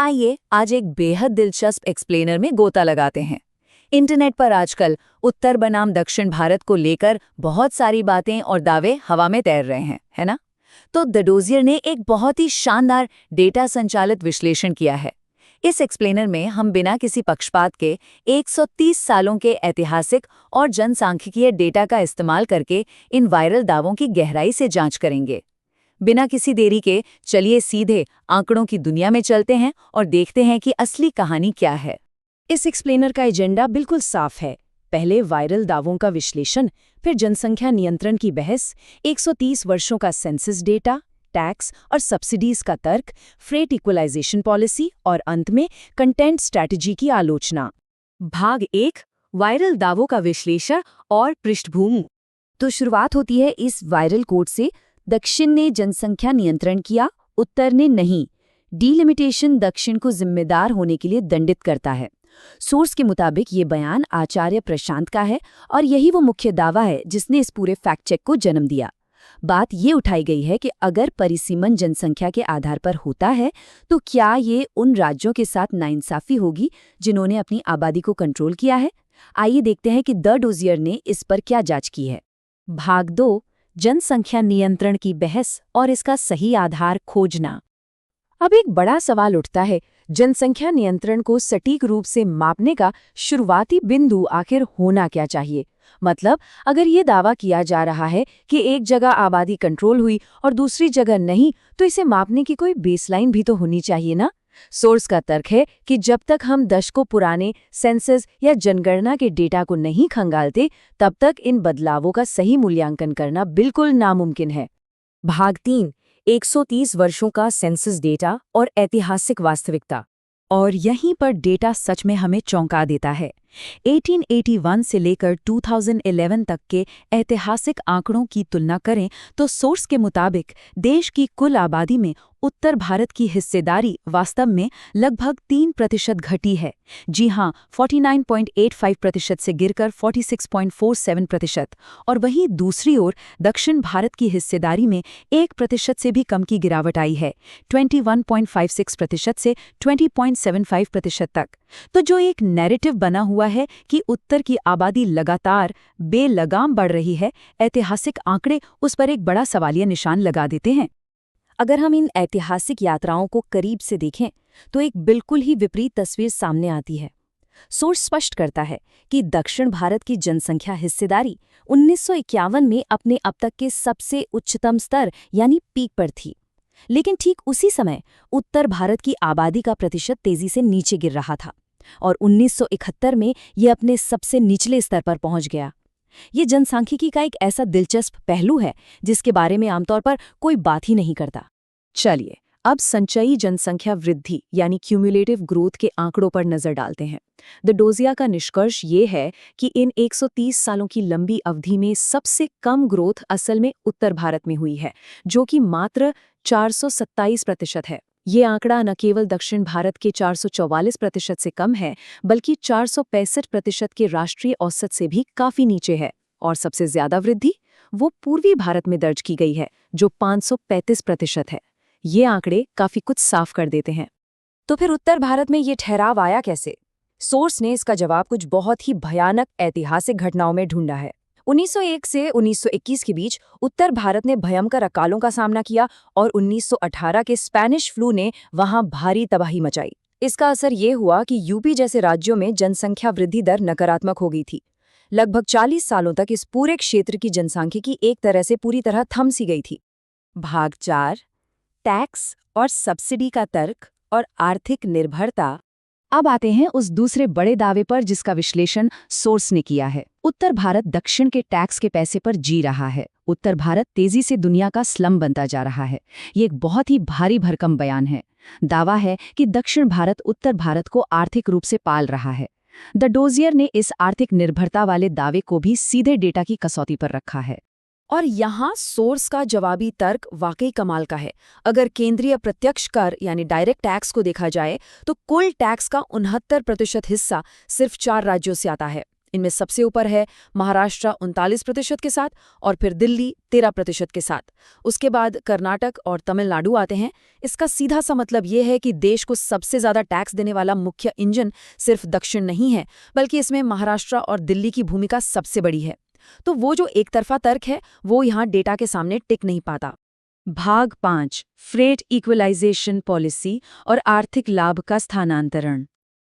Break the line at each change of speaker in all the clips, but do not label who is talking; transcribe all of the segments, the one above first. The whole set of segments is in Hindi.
आइए आज एक बेहद दिलचस्प एक्सप्लेनर में गोता लगाते हैं। इंटरनेट पर आजकल उत्तर बनाम दक्षिण भारत को लेकर बहुत सारी बातें और दावे हवा में तैर रहे हैं, है ना? तो द डोजियर ने एक बहुत ही शानदार डेटा संचालित विश्लेषण किया है। इस एक्सप्लेनर में हम बिना किसी पक्षपात के 130 सालों के ऐतिहासिक और जनसांख्यिकीय डेटा का इस्तेमाल करके इन वायरल दावों की गहराई से जांच करेंगे। बिना किसी देरी के चलिए सीधे आंकड़ों की दुनिया में चलते हैं और देखते हैं कि असली कहानी क्या है।
इस एक्सप्लेनर का एजेंडा बिल्कुल साफ है। पहले वायरल दावों का विश्लेषण, फिर जनसंख्या नियंत्रण की बहस, 130 वर्षों का सेंसस डेटा, टैक्स और सब्सिडीज का तर्क, फ्रेट इक्वलाइजेशन पॉलिसी और अंत में कंटेंट स्ट्रैटेजी की आलोचना।
भाग 1, वायरल दावों का विश्लेषण और पृष्ठभूमि।
तो शुरुआत होती है इस वायरल कोट से, दक्षिण ने जनसंख्या नियंत्रण किया, उत्तर ने नहीं। डीलिमिटेशन दक्षिण को जिम्मेदार होने के लिए दंडित करता है। सोर्स के मुताबिक ये बयान आचार्य प्रशांत का है और यही वो मुख्य दावा है जिसने इस पूरे फैक्ट चेक को जन्म दिया। बात ये उठाई गई है कि अगर परिसीमन जनसंख्या के आधार पर होता है तो क्या ये उन राज्यों के साथ नाइंसाफी होगी जिन्होंने अपनी आबादी को कंट्रोल किया है। आइए देखते हैं कि द डोजियर ने इस पर क्या जांच की है।
भाग 2, जनसंख्या नियंत्रण की बहस और इसका सही आधार खोजना।
अब एक बड़ा सवाल उठता है, जनसंख्या नियंत्रण को सटीक रूप से मापने का शुरुआती बिंदु आखिर होना क्या चाहिए। मतलब अगर ये दावा किया जा रहा है कि एक जगह आबादी कंट्रोल हुई और दूसरी जगह नहीं, तो इसे मापने की कोई बेसलाइन भी तो होनी चाहिए ना। सोर्स का तर्क है कि जब तक हम दशकों पुराने सेंसस या जनगणना के डेटा को नहीं खंगालते, तब तक इन बदलावों का सही मूल्यांकन करना बिल्कुल नामुमकिन है।
भाग 3, 130 वर्षों का सेंसस डेटा और ऐतिहासिक वास्तविकता। और यहीं पर डेटा सच में हमें चौंका देता है। 1881 से लेकर 2011 तक के ऐतिहासिक आंकड़ों की तुलना करें तो सोर्स के मुताबिक देश की कुल आबादी में उत्तर भारत की हिस्सेदारी वास्तव में लगभग 3% घटी है। जी हां, 49.85% से गिरकर 46.47%। और वहीं दूसरी ओर दक्षिण भारत की हिस्सेदारी में 1% से भी कम की गिरावट आई है, 21.56% से 20.75% तक। तो जो एक नैरेटिव बना हुआ है कि उत्तर की आबादी लगातार बेलगाम बढ़ रही है, ऐतिहासिक आंकड़े उस पर एक बड़ा सवालिया निशान लगा देते हैं।
अगर हम इन ऐतिहासिक यात्राओं को करीब से देखें तो एक बिल्कुल ही विपरीत तस्वीर सामने आती है। सोर्स स्पष्ट करता है कि दक्षिण भारत की जनसंख्या हिस्सेदारी 1951 में अपने अब तक के सबसे उच्चतम स्तर यानी पीक पर थी, लेकिन ठीक उसी समय उत्तर भारत की आबादी का प्रतिशत तेजी से नीचे गिर रहा था और 1971 में यह अपने सबसे निचले स्तर पर पहुंच गया। ये जनसांख्यिकी का एक ऐसा दिलचस्प पहलू है जिसके बारे में आमतौर पर कोई बात ही नहीं करता।
चलिए अब संचयी जनसंख्या वृद्धि यानी क्यूमुलेटिव ग्रोथ के आंकड़ों पर नजर डालते हैं। द डोजियर का निष्कर्ष ये है कि इन 130 सालों की लंबी अवधि में सबसे कम ग्रोथ असल में उत्तर भारत में हुई है, जो कि मात्र 427% है। ये आंकड़ा न केवल दक्षिण भारत के 444% से कम है, बल्कि 465% के राष्ट्रीय औसत से भी काफी नीचे है। और सबसे ज्यादा वृद्धि वो पूर्वी भारत में दर्ज की गई है, जो 535% है। ये आंकड़े काफी कुछ साफ कर देते हैं।
तो फिर उत्तर भारत में ये ठहराव आया कैसे? सोर्स ने इसका जवाब कुछ बहुत ही भयानक ऐतिहासिक घटनाओं में ढूंढा है। 1901 से 1921 के बीच उत्तर भारत ने भयंकर अकालों का सामना किया और 1918 के स्पेनिश फ्लू ने वहां भारी तबाही मचाई। इसका असर ये हुआ कि यूपी जैसे राज्यों में जनसंख्या वृद्धि दर नकारात्मक हो गई थी। लगभग 40 सालों तक इस पूरे क्षेत्र की जनसांख्यिकी एक तरह से पूरी तरह थम सी गई थी।
भाग 4, टैक्स और सब्सिडी का तर्क और आर्थिक निर्भरता। अब आते हैं उस दूसरे बड़े दावे पर जिसका विश्लेषण सोर्स ने किया है। उत्तर भारत दक्षिण के टैक्स के पैसे पर जी रहा है। उत्तर भारत तेजी से दुनिया का स्लम बनता जा रहा है। ये एक बहुत ही भारी भरकम बयान है। दावा है कि दक्षिण भारत उत्तर भारत को आर्थिक रूप से पाल रहा है। द डोजियर ने इस आर्थिक निर्भरता वाले दावे को भी सीधे डेटा की कसौटी पर रखा है।
और यहाँ सोर्स का जवाबी तर्क वाकई कमाल का है। अगर केंद्रीय प्रत्यक्ष कर यानी डायरेक्ट टैक्स को देखा जाए तो कुल टैक्स का 69% हिस्सा सिर्फ 4 राज्यों से आता है। इनमें सबसे ऊपर है महाराष्ट्र 39% के साथ और फिर दिल्ली 13% के साथ। उसके बाद कर्नाटक और तमिलनाडु आते हैं। इसका सीधा सा मतलब ये है कि देश को सबसे ज़्यादा टैक्स देने वाला मुख्य इंजन सिर्फ दक्षिण नहीं है, बल्कि इसमें महाराष्ट्र और दिल्ली की भूमिका सबसे बड़ी है। तो वो जो एक तरफा तर्क है वो यहाँ डेटा के सामने टिक नहीं पाता।
भाग 5 फ्रेट इक्वलाइजेशन पॉलिसी और आर्थिक लाभ का स्थानांतरण।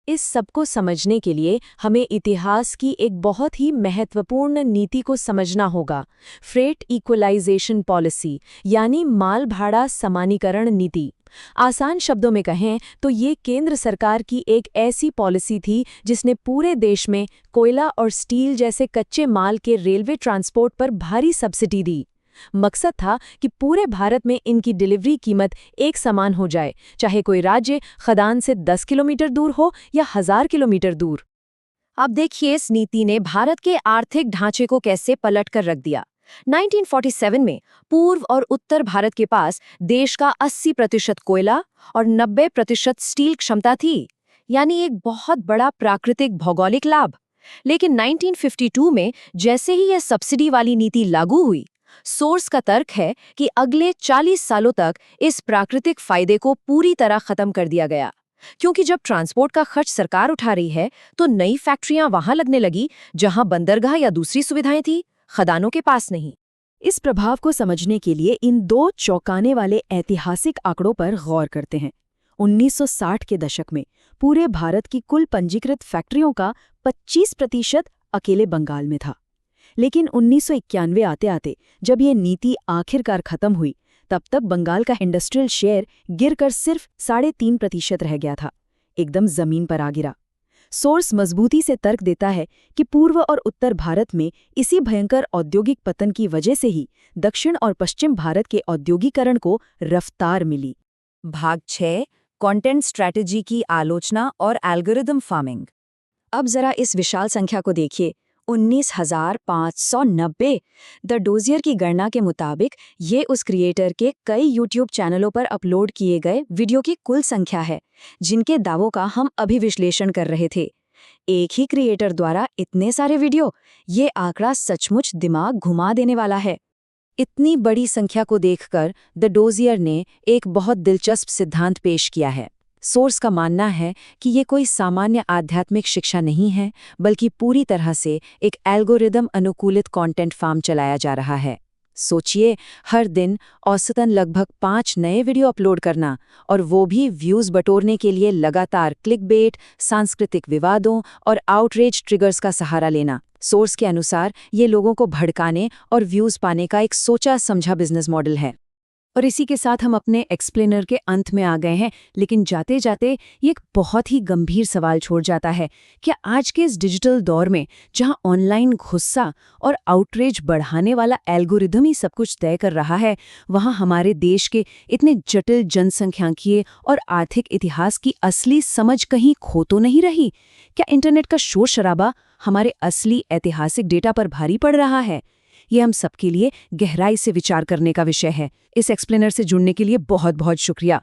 इस सबको समझने के लिए हमें इतिहास की एक बहुत ही महत्वपूर्ण नीति को समझना होगा, फ्रेट इक्वलाइजेशन पॉलिसी यानी माल भाड़ा समानीकरण नीति। आसान शब्दों में कहें तो ये केंद्र सरकार की एक ऐसी पॉलिसी थी जिसने पूरे देश में कोयला और स्टील जैसे कच्चे माल के रेलवे ट्रांसपोर्ट पर भारी सब्सिडी दी। मकसद था कि पूरे भारत में इनकी डिलीवरी कीमत एक समान हो जाए, चाहे कोई राज्य खदान से 10 किलोमीटर दूर हो या 1000 किलोमीटर दूर। अब देखिए इस नीति ने भारत के आर्थिक ढांचे को कैसे पलट कर रख दिया। 1947 में पूर्व और उत्तर भारत के पास देश का 80% कोयला और 90% स्टील क्षमता थी, यानी एक बहुत बड़ा प्राकृतिक भौगोलिक लाभ। लेकिन 1952 में जैसे ही यह सब्सिडी वाली नीति लागू हुई, सोर्स का तर्क है कि अगले 40 सालों तक इस प्राकृतिक फायदे को पूरी तरह खत्म कर दिया गया, क्योंकि जब ट्रांसपोर्ट का खर्च सरकार उठा रही है तो नई फैक्ट्रियां वहां लगने लगी जहां बंदरगाह या दूसरी सुविधाएं थी, खदानों के पास नहीं। इस प्रभाव को समझने के लिए इन दो चौंकाने वाले ऐतिहासिक आंकड़ों पर गौर करते हैं। 1960 के दशक में पूरे भारत की कुल पंजीकृत फैक्ट्रियों का 25% अकेले बंगाल में था। लेकिन 1991 आते आते जब ये नीति आखिरकार खत्म हुई, तब तक बंगाल का इंडस्ट्रियल शेयर गिरकर सिर्फ 3.5% रह गया था, एकदम जमीन पर आ गिरा। सोर्स मजबूती से तर्क देता है कि पूर्व और उत्तर भारत में इसी भयंकर औद्योगिक पतन की वजह से ही दक्षिण और पश्चिम भारत के औद्योगिकरण को रफ्तार मिली।
भाग 6 कंटेंट स्ट्रैटेजी की आलोचना और एल्गोरिदम फार्मिंग।
अब जरा इस विशाल संख्या को देखिए, 19,590। द डोजियर की गणना के मुताबिक ये उस क्रिएटर के कई यूट्यूब चैनलों पर अपलोड किए गए वीडियो की कुल संख्या है, जिनके दावों का हम अभी विश्लेषण कर रहे थे। एक ही क्रिएटर द्वारा इतने सारे वीडियो, ये आंकड़ा सचमुच दिमाग घुमा देने वाला है।
इतनी बड़ी संख्या को देखकर द डोजियर ने एक बहुत दिलचस्प सिद्धांत पेश किया है। सोर्स का मानना है कि ये कोई सामान्य आध्यात्मिक शिक्षा नहीं है, बल्कि पूरी तरह से एक एल्गोरिदम अनुकूलित कंटेंट फार्म चलाया जा रहा है। सोचिए, हर दिन औसतन लगभग 5 नए वीडियो अपलोड करना, और वो भी व्यूज़ बटोरने के लिए लगातार क्लिकबेट, सांस्कृतिक विवादों और आउटरीच ट्रिगर्स का सहारा लेना। सोर्स के अनुसार ये लोगों को भड़काने और व्यूज़ पाने का एक सोचा समझा बिजनेस मॉडल है।
और इसी के साथ हम अपने एक्सप्लेनर के अंत में आ गए हैं, लेकिन जाते जाते ये एक बहुत ही गंभीर सवाल छोड़ जाता है। क्या आज के इस डिजिटल दौर में, जहां ऑनलाइन गुस्सा और आउटरीच बढ़ाने वाला एल्गोरिदम ही सब कुछ तय कर रहा है, वहां हमारे देश के इतने जटिल जनसंख्यांकीय और आर्थिक इतिहास की असली समझ कहीं खो तो नहीं रही? क्या इंटरनेट का शोर शराबा हमारे असली ऐतिहासिक डेटा पर भारी पड़ रहा है? ये हम सबके लिए गहराई से विचार करने का विषय है। इस एक्सप्लेनर से जुड़ने के लिए बहुत बहुत शुक्रिया।